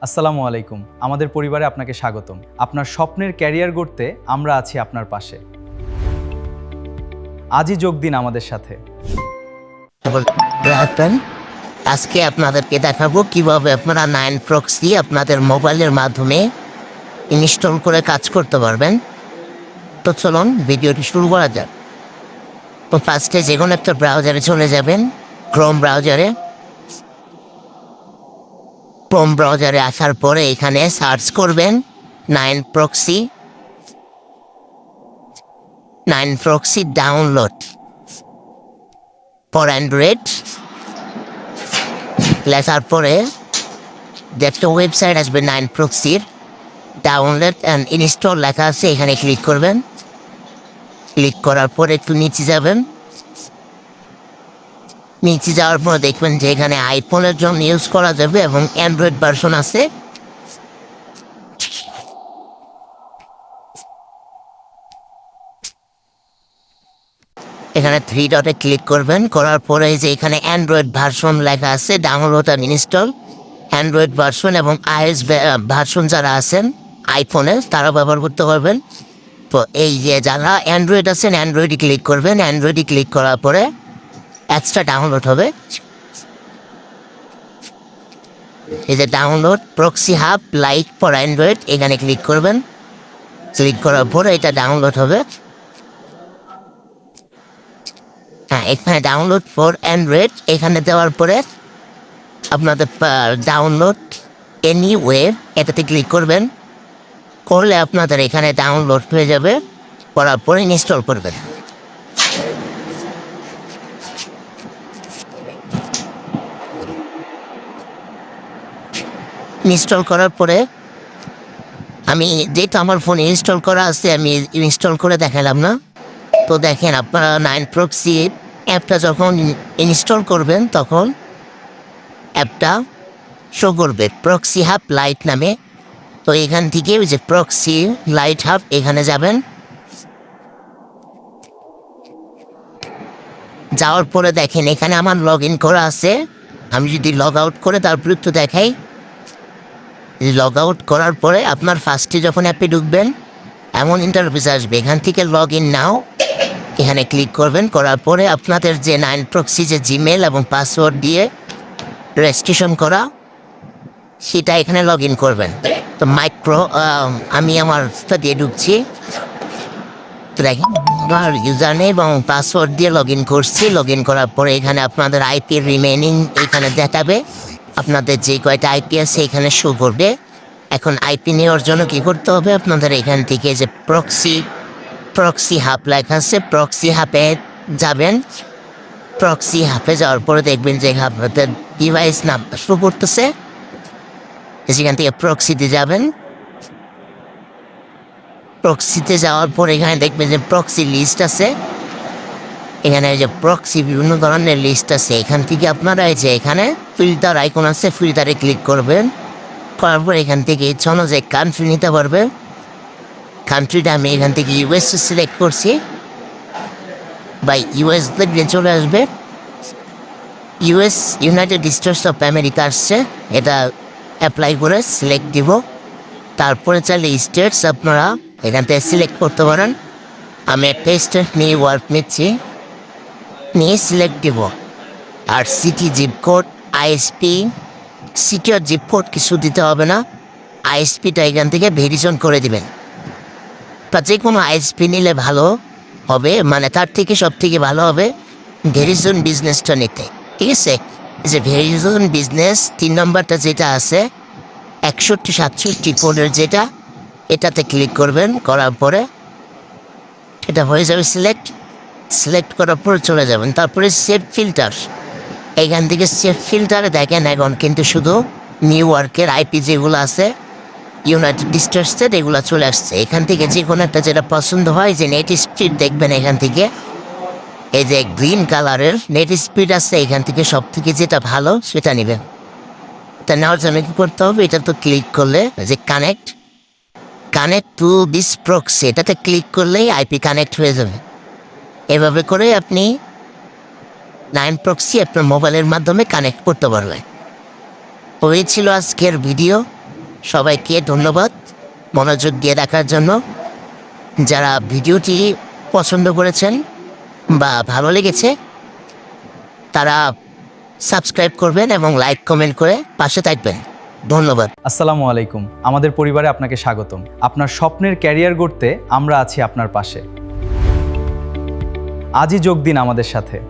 আসসালামু আলাইকুম। আমাদের পরিবারে আপনাকে স্বাগতম। আপনার স্বপ্নের ক্যারিয়ার গড়তে আমরা আছি আপনার পাশে। আজই যোগ দিন আমাদের সাথে। আজকে আপনাদেরকে দেখাবো কিভাবে আপনারা 9 প্রক্সি আপনাদের মোবাইলের মাধ্যমে ইনস্টল করে কাজ করতে পারবেন। তো চলুন ভিডিওটি শুরু করা যাক। তো ফার্স্টে যে কোনো একটা ব্রাউজারে চলে যাবেন। ক্রোম ব্রাউজারে আসার পরে এখানে সার্চ করবেন 9 প্রক্সি ডাউনলোড ফর অ্যান্ড্রয়েড লেখার পরে যে একটা ওয়েবসাইট আসবে 9 প্রক্সির ডাউনলোড অ্যান্ড ইনস্টল লেখা আছে, এখানে ক্লিক করবেন। ক্লিক করার পরে একটু নিচে যাবেন। নিচে যাওয়ার পর দেখবেন যে এখানে আইফোনের জন্য ইউজ করা যাবে এবং অ্যান্ড্রয়েড ভার্সন আছে। এখানে 3 ডটে ক্লিক করবেন। করার পরে যে এখানে অ্যান্ড্রয়েড ভার্সন লেখা আছে download and install Android version এবং আইএস ভার্সন যারা আছেন আইফোনে তারা ব্যবহার করতে পারবেন। তো এই যে যারা অ্যান্ড্রয়েড আছেন অ্যান্ড্রয়েডে ক্লিক করবেন। অ্যান্ড্রয়েডে ক্লিক করার পরে অ্যাপসটা ডাউনলোড হবে। এই যে download proxy hub light for Android, এখানে ক্লিক করবেন। ক্লিক করার পরে এটা ডাউনলোড হবে। হ্যাঁ, এখানে ডাউনলোড ফর অ্যান্ড্রয়েড এখানে দেওয়ার পরে আপনাদের ডাউনলোড এনিওয়ে এটাতে ক্লিক করবেন। করলে আপনাদের এখানে ডাউনলোড হয়ে যাবে। করার পরে ইনস্টল করবেন। ইনস্টল করার পরে আমি যেটা আমার ফোনে ইনস্টল করা আছে আমি ইনস্টল করে দেখালাম না। তো দেখেন আপনারা 9 প্রক্সি অ্যাপটা যখন ইনস্টল করবেন তখন অ্যাপটা শো করবে প্রক্সি হাব লাইট নামে। তো এখান থেকে ওই যে প্রক্সি লাইট হাব এখানে যাবেন। যাওয়ার পরে দেখেন এখানে আমার লগ ইন করা আছে। আমি যদি লগ আউট করে তারপর একটু দেখাই। লগ আউট করার পরে আপনার ফার্স্টে যখন অ্যাপে ঢুকবেন এমন ইন্টারফেস আসবে। এখান থেকে লগ ইন নাও এখানে ক্লিক করবেন। করার পরে আপনাদের যে 9 প্রক্সি যে জিমেল এবং পাসওয়ার্ড দিয়ে রেজিস্ট্রেশন করা সেটা এখানে লগ ইন করবেন। তো আমি আমার দিয়ে ঢুকছি। তো দেখেন আমার ইউজার নেম এবং পাসওয়ার্ড দিয়ে লগ ইন করছি। লগ ইন করার পরে এখানে আপনাদের আইপি রিমেনিং এখানে দেখাবে। আপনাদের যে কয়টা আইপি আছে এখানে শো করবে। এখন আইপি নেওয়ার জন্য কী করতে হবে, আপনাদের এখান থেকে যে প্রক্সি হাব লেখা আছে প্রক্সি হাবে যাবেন। প্রক্সি হাবে যাওয়ার পরে দেখবেন যে আপনাদের ডিভাইস নাম শো করতেছে। সেখান থেকে প্রক্সিতে যাবেন। প্রক্সিতে যাওয়ার পর এখানে দেখবেন যে প্রক্সি লিস্ট আছে। এখানে যে প্রক্সি বিভিন্ন ধরনের লিস্ট আছে। এখান থেকে আপনারা এই যে এখানে ফিল্টার আইকন আছে, ফিল্টারে ক্লিক করবেন। করার পর এখান থেকে ইচ্ছা যে কান্ট্রি নিতে পারবে। কান্ট্রিটা আমি এখান থেকে ইউএস সিলেক্ট করছি বা ইউএস দেখলে চলে আসবে। US United states of America আসছে, এটা অ্যাপ্লাই করে সিলেক্ট দিব। তারপরে চাইলে স্টেটস আপনারা এখান থেকে সিলেক্ট করতে পারেন। আমি একটা স্টেট নিয়ে ওয়ার্ক নিচ্ছি, নিয়ে সিলেক্ট দিব। আর city zip code ISP city আর জিপ কোড কিছু দিতে হবে না। আইএসপিটা এখান থেকে ভেরিফিকেশন করে দিবেন। তা যে কোনো আইএসপি নিলে ভালো হবে, মানে তার থেকে সব থেকে ভালো হবে ভেরিজন বিজনেসটা নিতে। ঠিক আছে, যে ভেরিজন বিজনেস 3 নম্বরটা যেটা আছে 6167 কোডের যেটা, এটাতে ক্লিক করবেন। করার পরে এটা হয়ে যাবে সিলেক্ট করার পরে চলে যাবেন। তারপরে সেভ ফিল্টার, এখান থেকে সেভ ফিল্টারে দেখেন এখন কিন্তু শুধু নিউ ইয়র্কের আইপি যেগুলো আছে ইউনাইটেড স্টেটসের এগুলো চলে আসছে। এখান থেকে যে কোনো একটা যেটা পছন্দ হয়, যে নেট স্পিড দেখবেন এখান থেকে এই যে গ্রিন কালারের নেট স্পিড আছে, এখান থেকে সব থেকে যেটা ভালো সেটা নেবেন। তা নেওয়ার জন্য কী করতে হবে, এটা তো ক্লিক করলে যে কানেক্ট টু দিস প্রক্সি এটাতে ক্লিক করলেই আইপি কানেক্ট হয়ে যাবে। এভাবে করে আপনি 9 প্রক্সি আপনার মোবাইলের মাধ্যমে কানেক্ট করতে পারবেন। ওই ছিল আজকের ভিডিও। সবাইকে ধন্যবাদ মনোযোগ দিয়ে দেখার জন্য। যারা ভিডিওটি পছন্দ করেছেন বা ভালো লেগেছে তারা সাবস্ক্রাইব করবেন এবং লাইক কমেন্ট করে পাশে থাকবেন। ধন্যবাদ। আসসালামু আলাইকুম। আমাদের পরিবারে আপনাকে স্বাগতম। আপনার স্বপ্নের ক্যারিয়ার গড়তে আমরা আছি আপনার পাশে। আজই যোগ দিন আমাদের সাথে।